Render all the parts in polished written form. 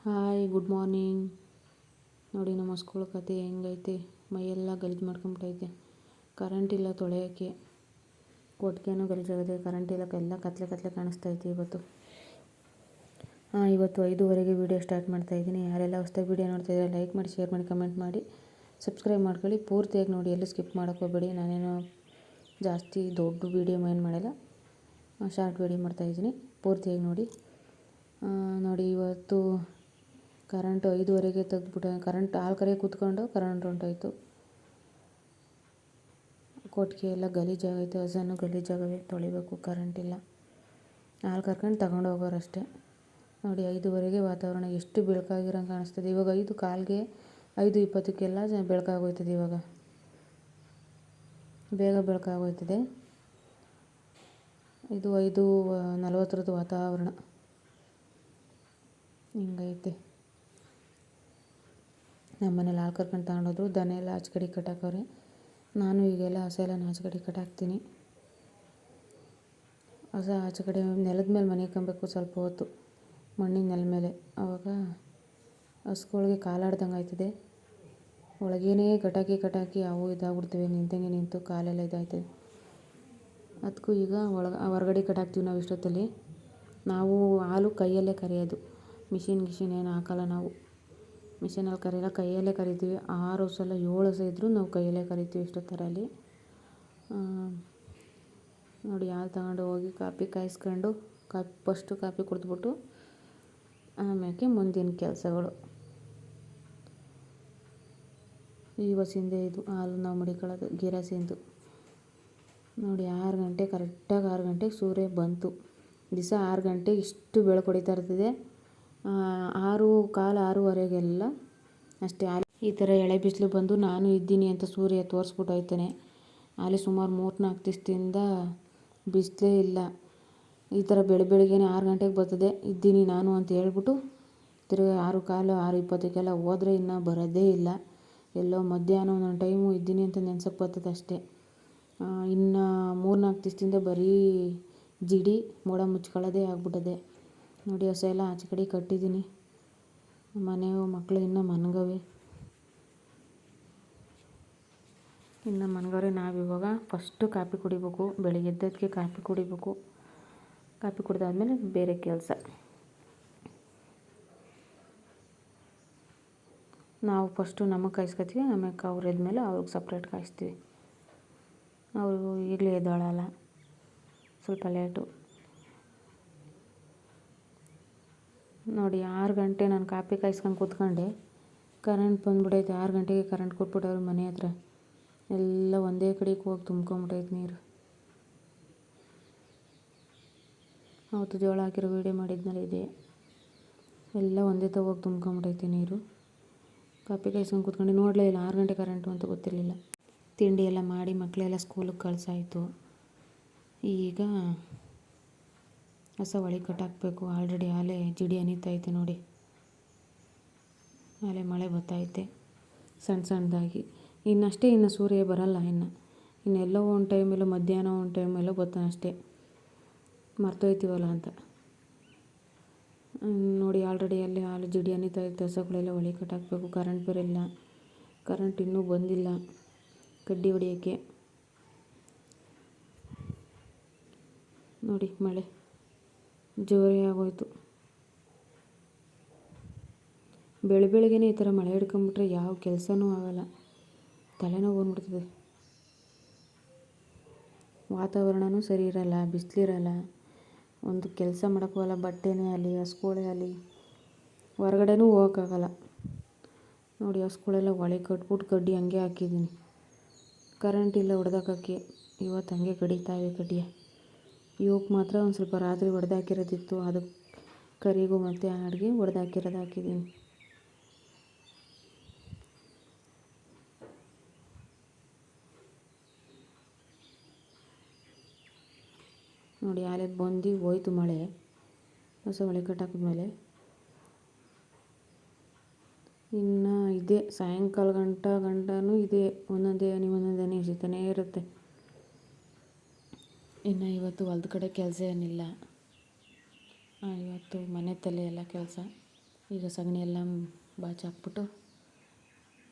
Hi good morning. ನೋಡಿ ನಮ್ಮ school ಕತೆ ಹೆಂಗೈತೆ. ಮೈಯೆಲ್ಲ ಗಲೀಜು ಮಾಡ್ಕೊಂಬಿಟ್ಟೈತೆ. ಕರೆಂಟ್ ಇಲ್ಲ ತೊಳೆಯೋಕ್ಕೆ. ಕೊಟ್ಟಿಗೆನೂ ಗಲೀಜಾಗಿದೆ. ಕರೆಂಟ್ ಇಲ್ಲ, ಎಲ್ಲ ಕತ್ಲೆ ಕಾಣಿಸ್ತೈತೆ ಇವತ್ತು. ಇವತ್ತು 5:30ಗೆ ವೀಡಿಯೋ ಸ್ಟಾರ್ಟ್ ಮಾಡ್ತಾಯಿದ್ದೀನಿ. ಯಾರೆಲ್ಲ ಹೊಸ್ದಾಗಿ ವೀಡಿಯೋ ನೋಡ್ತಾಯಿದ್ದಾರೆ ಲೈಕ್ ಮಾಡಿ, ಶೇರ್ ಮಾಡಿ, ಕಮೆಂಟ್ ಮಾಡಿ, ಸಬ್ಸ್ಕ್ರೈಬ್ ಮಾಡ್ಕೊಳ್ಳಿ. ಪೂರ್ತಿಯಾಗಿ ನೋಡಿ, ಎಲ್ಲೂ ಸ್ಕಿಪ್ ಮಾಡೋಕ್ಕೋಗ್ಬೇಡಿ. ನಾನೇನು ಜಾಸ್ತಿ ದೊಡ್ಡ ವೀಡಿಯೋ ಏನು ಮಾಡಿಲ್ಲ, ಶಾರ್ಟ್ ವೀಡಿಯೋ ಮಾಡ್ತಾಯಿದ್ದೀನಿ. ಪೂರ್ತಿಯಾಗಿ ನೋಡಿ. ನೋಡಿ ಇವತ್ತು ಕರೆಂಟು 5:30ಗೆ ತೆಗೆದ್ಬಿಟ್ಟು ಕರೆಂಟ್ ಹಾಲು ಕರೆ ಕೂತ್ಕೊಂಡು ಕರೆಂಟ್ ಹೊಂಟೋಯ್ತು. ಕೊಟ್ಟಿಗೆ ಎಲ್ಲ ಗಲೀಜಾಗೈತೆ, ಹಸನು ಗಲೀಜಾಗವೆ, ತೊಳಿಬೇಕು. ಕರೆಂಟ್ ಇಲ್ಲ. ಹಾಲು ಕರ್ಕೊಂಡು ತಗೊಂಡು ಹೋಗೋರಷ್ಟೇ. ನೋಡಿ 5:30ಗೆ ವಾತಾವರಣ ಎಷ್ಟು ಬೆಳಕಾಗಿರೋಂಗೆ ಕಾಣಿಸ್ತದೆ. ಇವಾಗ 5:15ಗೆ 5:20ಕ್ಕೆಲ್ಲ ಬೆಳಕಾಗೋಯ್ತದೆ. ಇವಾಗ ಬೇಗ ಬೆಳಕಾಗೋಯ್ತದೆ. ಇದು 5:40 ವಾತಾವರಣ ಹಿಂಗೈತೆ. ನಮ್ಮ ಮನೇಲಿ ಹಾಲು ಕರ್ಕೊಂಡು ತಗೊಂಡೋದ್ರು. ದನ ಎಲ್ಲ ಆಚೆ ಕಡೆ ಕಟ್ಟಾಕವ್ರೆ. ನಾನು ಈಗೆಲ್ಲ ಹಸ ಎಲ್ಲ ಆಚೆ ಕಡೆ ಕಟ್ಟಾಕ್ತೀನಿ. ಹಸ ಆಚೆ ಕಡೆ ನೆಲದ ಮೇಲೆ ಮನಿಕೊಬೇಕು ಸ್ವಲ್ಪ ಹೊತ್ತು, ಮಣ್ಣಿನ ನೆಲ ಮೇಲೆ. ಆವಾಗ ಹಸುಗಳಿಗೆ ಕಾಲಾಡ್ದಂಗೆ ಆಯ್ತದೆ. ಒಳಗೇನೇ ಕಟಾಕಿ ಅವು ಇದಾಗ್ಬಿಡ್ತವೆ. ನಿಂತು ಕಾಲೆಲ್ಲ ಇದಾಯ್ತದೆ. ಅದಕ್ಕೂ ಈಗ ಹೊರಗಡೆ ಕಟ್ಟಾಕ್ತೀವಿ ನಾವು ಇಷ್ಟೊತ್ತಲ್ಲಿ. ನಾವು ಹಾಲು ಕೈಯಲ್ಲೇ ಕರೆಯೋದು. ಮಿಷಿನ್ ಏನು ಹಾಕಲ್ಲ ನಾವು. ಮಿಷಿನಲ್ಲಿ ಕರೆಯಲ್ಲ, ಕೈಯಲ್ಲೇ ಕರಿತೀವಿ. 6 ಹಸು 7 ಹಸು ಇದ್ದರೂ ನಾವು ಕೈಯಲ್ಲೇ ಕರಿತೀವಿ ಇಷ್ಟೊತ್ತರಲ್ಲಿ. ನೋಡಿ ಹಾಲು ತಗೊಂಡು ಹೋಗಿ ಕಾಪಿ ಕಾಯಿಸ್ಕೊಂಡು ಫಸ್ಟು ಕಾಪಿ ಕುಡಿದ್ಬಿಟ್ಟು ಆಮೇಲೆ ಮುಂದಿನ ಕೆಲಸಗಳು. ಈ ಹಸಿಂದೆ ಇದು ಹಾಲು ನಾವು ಮಡಿಕೊಳ್ಳೋದು ಗಿರಾಸಿಂದು. ನೋಡಿ 6 ಗಂಟೆ ಕರೆಕ್ಟಾಗಿ 6 ಗಂಟೆಗೆ ಸೂರ್ಯ ಬಂತು. ದಿವಸ 6 ಗಂಟೆಗೆ ಇಷ್ಟು ಬೆಳಕು ಹೊಡಿತಾ ಇರ್ತದೆ. 6:15 6:30ಗೆಲ್ಲ ಅಷ್ಟೇ. ಈ ಥರ ಎಳೆ ಬಿಸಿಲು ಬಂದು ನಾನು ಇದ್ದೀನಿ ಅಂತ ಸೂರ್ಯ ತೋರಿಸ್ಬಿಟ್ಟು ಹೋಯ್ತಾನೆ. ಅಲ್ಲಿ ಸುಮಾರು 3-4 ದಿವಸದಿಂದ ಬಿಸಿಲೇ ಇಲ್ಲ. ಈ ಥರ ಬೆಳಗ್ಗೆನೇ 6 ಗಂಟೆಗೆ ಬರ್ತದೆ, ಇದ್ದೀನಿ ನಾನು ಅಂತ ಹೇಳ್ಬಿಟ್ಟು ತಿರುಗಿ 6:15 6:20ಕ್ಕೆಲ್ಲ ಹೋದರೆ ಇನ್ನೂ ಬರೋದೇ ಇಲ್ಲ. ಎಲ್ಲೋ ಮಧ್ಯಾಹ್ನ ಒಂದೊಂದು ಟೈಮು ಇದ್ದೀನಿ ಅಂತ ನೆನ್ಸಕ್ಕೆ ಬರ್ತದೆ ಅಷ್ಟೇ. ಇನ್ನು 3-4 ದಿವಸದಿಂದ ಬರೀ ಜಿಡಿ ಮೋಡ ಮುಚ್ಕೊಳ್ಳೋದೇ ಆಗ್ಬಿಟ್ಟದೆ. ನೋಡಿ ಹಸ ಎಲ್ಲ ಆಚೆ ಕಡೆ ಕಟ್ಟಿದ್ದೀನಿ. ಮಕ್ಕಳು ಇನ್ನೂ ಮನ್ಗವೆ. ನಾವಿವಾಗ ಫಸ್ಟು ಕಾಪಿ ಕುಡಿಬೇಕು. ಬೆಳಿಗ್ಗೆ ಎದ್ದಕ್ಕೆ ಕಾಪಿ ಕುಡಿಬೇಕು. ಕಾಪಿ ಕುಡಿದಾದ್ಮೇಲೆ ಬೇರೆ ಕೆಲಸ. ನಾವು ಫಸ್ಟು ನಮಗೆ ಕಾಯಿಸ್ಕೊತೀವಿ, ಆಮೇಲೆ ಅವ್ರು ಎದ್ಮೇಲೆ ಅವ್ರಿಗೆ ಸಪ್ರೇಟ್ ಕಾಯಿಸ್ತೀವಿ. ಅವರು ಈಗಲೇ ಎದ್ದೇಳಲ್ಲ, ಸ್ವಲ್ಪ ಲೇಟು. ನೋಡಿ 6 ಗಂಟೆ ನಾನು ಕಾಪಿ ಕಾಯಿಸ್ಕೊಂಡು ಕೂತ್ಕೊಂಡೆ. ಕರೆಂಟ್ ಬಂದ್ಬಿಟ್ಟೈತೆ. 6 ಗಂಟೆಗೆ ಕರೆಂಟ್ ಕೊಟ್ಬಿಟ್ಟವ್ರು ಮನೆ ಹತ್ರ. ಎಲ್ಲ ಒಂದೇ ಕಡೆಗೆ ಹೋಗಿ ತುಂಬ್ಕೊಂಬಿಟ್ಟೈತೆ ನೀರು. ಅವತ್ತು ಜೋಳ ಹಾಕಿರೋ ವೀಡಿಯೋ ಮಾಡಿದ್ನಲ್ಲ ಇದೆ. ಎಲ್ಲ ಒಂದೇ ಹೋಗಿ ತುಂಬ್ಕೊಂಬಿಟ್ಟೈತೆ ನೀರು. ಕಾಪಿ ಕಾಯಿಸ್ಕೊಂಡು ಕೂತ್ಕೊಂಡು ನೋಡಲೇ ಇಲ್ಲ 6 ಗಂಟೆ ಕರೆಂಟು ಅಂತ ಗೊತ್ತಿರಲಿಲ್ಲ. ತಿಂಡಿ ಎಲ್ಲ ಮಾಡಿ ಮಕ್ಕಳೆಲ್ಲ ಸ್ಕೂಲಿಗೆ ಕಳ್ಸಾಯಿತು. ಈಗ ಹಸ ಒಳಗೆ ಕಟ್ಟಾಕಬೇಕು. ಆಲ್ರೆಡಿ ಆಲೆ ಜಿಡಿ ಅನಿತೈತೆ ನೋಡಿ. ಆಲೆ ಮಳೆ ಬರ್ತೈತೆ ಸಣ್ಣದಾಗಿ. ಇನ್ನು ಸೂರ್ಯ ಬರಲ್ಲ. ಇನ್ನೆಲ್ಲೋ ಒಂದು ಟೈಮೆಲ್ಲೋ ಮಧ್ಯಾಹ್ನ ಒಂದು ಟೈಮೆಲ್ಲೋ ಬರ್ತಾನೆ ಅಷ್ಟೇ. ಮರ್ತೋಯ್ತೀವಲ್ಲ ಅಂತ ನೋಡಿ. ಆಲ್ರೆಡಿ ಅಲ್ಲಿ ಹಾಲು ಜಿಡಿ ಅನಿತೈತೆ. ಹಸುಗಳೆಲ್ಲ ಒಳಗೆ ಕಟ್ಟಾಕಬೇಕು. ಕರೆಂಟ್ ಬರಲ್ಲ. ಕರೆಂಟ್ ಇನ್ನೂ ಬಂದಿಲ್ಲ ಕಡ್ಡಿ ಹೊಡಿಯೋಕ್ಕೆ. ನೋಡಿ ಮಳೆ ಜೋರೇ ಆಗೋಯ್ತು. ಬೆಳಗ್ಗೆನೇ ಈ ಥರ ಮಳೆ ಹಿಡ್ಕೊಂಬಿಟ್ರೆ ಯಾವ ಕೆಲಸನೂ ಆಗಲ್ಲ, ತಲೆನೋವು ಬಂದ್ಬಿಡ್ತದೆ. ವಾತಾವರಣವೂ ಸರಿ ಇರಲ್ಲ, ಬಿಸಿಲಿರಲ್ಲ, ಒಂದು ಕೆಲಸ ಮಾಡೋಕ್ಕಲ್ಲ. ಬಟ್ಟೆನೇ ಆಗಲಿ, ಹಸುಗಳೇ ಆಗಲಿ, ಹೊರಗಡೆನೂ ಹೋಗೋಕ್ಕಾಗಲ್ಲ. ನೋಡಿ ಹಸುಗಳೆಲ್ಲ ಒಳಗೆ ಕಟ್ಬಿಟ್ಟು ಕಡ್ಡಿ ಹಂಗೆ ಹಾಕಿದ್ದೀನಿ. ಕರೆಂಟ್ ಇಲ್ಲ ಹೊಡೆದಾಕೋಕ್ಕೆ. ಇವತ್ತು ಹಂಗೆ ಕಡಿತಾವೆ ಕಡ್ಡಿಯ. ಇವಕ್ಕೆ ಮಾತ್ರ ಒಂದು ಸ್ವಲ್ಪ ರಾತ್ರಿ ಹೊಡೆದಾಕಿರೋದಿತ್ತು. ಅದಕ್ಕೆ ಕರಿಗೂ ಮತ್ತು ಆಡಿಗೆ ಹೊಡೆದಾಕಿರೋದು ಹಾಕಿದ್ದೀನಿ. ನೋಡಿ ಆಲೆ ಬಂದು ಹೋಯ್ತು ಮಳೆ. ಹೊಸ ಒಳಗೆ ಕಟ್ಟಾಕಿದ್ಮೇಲೆ ಇನ್ನು ಇದೆ ಸಾಯಂಕಾಲ ಗಂಟನೂ ಇದೆ. ಒಂದೊಂದೇ ಎಸಿತಾನೇ ಇರುತ್ತೆ. ಇನ್ನು ಇವತ್ತು ಹೊಲ್ದ ಕಡೆ ಕೆಲಸ ಏನಿಲ್ಲ. ಇವತ್ತು ಮನೆ ತಲೆ ಎಲ್ಲ ಕೆಲಸ. ಈಗ ಸಗಣಿ ಎಲ್ಲ ಬಾಚಾಕ್ಬಿಟ್ಟು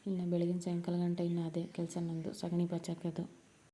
ಇನ್ನು ಬೆಳಗಿನ ಸಾಯಂಕಾಲ ಗಂಟೆ ಇನ್ನು ಅದೇ ಕೆಲಸ ನಂದು, ಸಗಣಿ ಬಾಚಾಕೋದು.